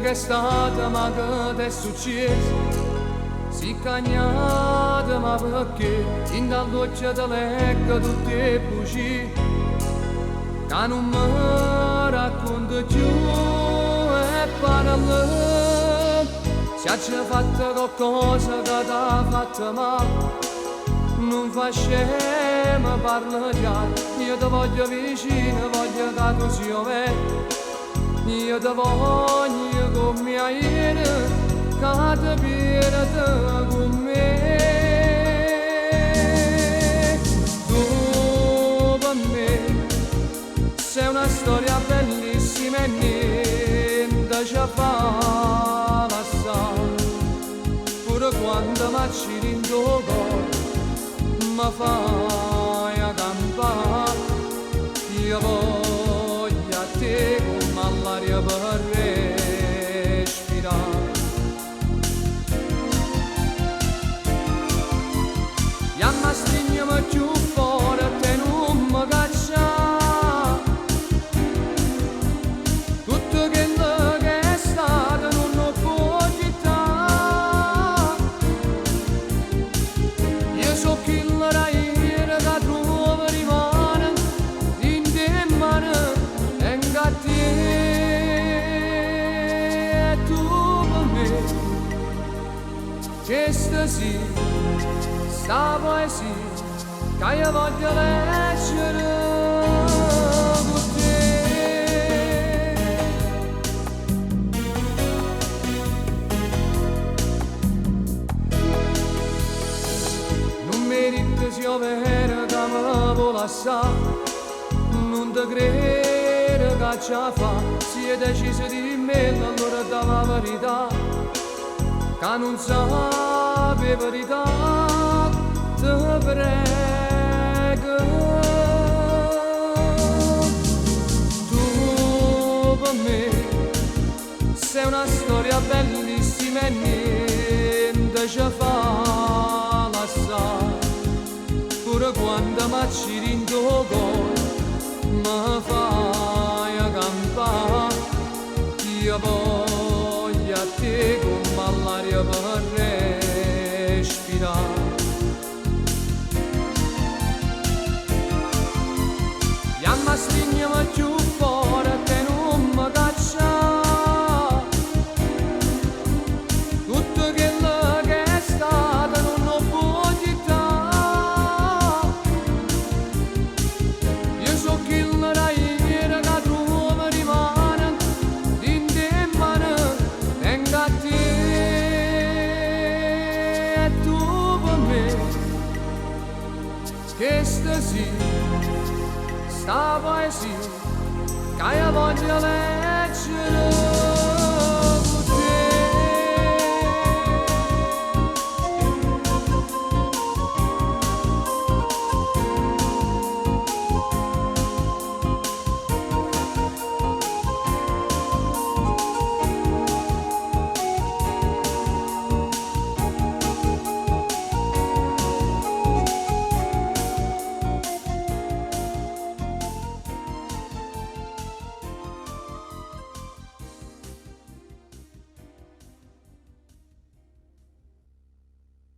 che è stata ma che ti è successo, si cagnata ma perché in dal doccia te leggo tutte le bugie che non mi racconta più e parla. Se ci ha fatto qualcosa che ti ha fatto male, non fa scema, parla chiaro. Io ti voglio vicino, voglio che tu sia me. Io ti voglio come ieri, che ti pierda con me. Tu per me sei una storia bellissima e niente ci fa passare. Pure quando mi ci rindo mi fai campare. Io voglio a te come all'aria per respirare. E mi stringiamo più forte, non mi caccia. Tutto quello che è stato non lo può gittare. Io so chi l'era ieri che trovo rimane in te mano e in te. E tu per me, questa sì, sta poesia che io voglio leggere con te. Non mi dite sia vero che me vuoi lasciare, non ti credo che ce la fa. Si è deciso di me, allora dava la verità, che non sape verità, ti prego. Tu per me sei una storia bellissima e niente ci fa lasciare. Pure quando mi ci rindo mi fai campare. Io voglio a te come all'aria per respirare. E mi stringiamo più forte, non mi caccia. Tutto quello che è stato non lo può gittare. Io so chi l'era ieri che trovo rimane in te mano e in te. E tu per me, questa sì, sta poesia che io voglio leggere.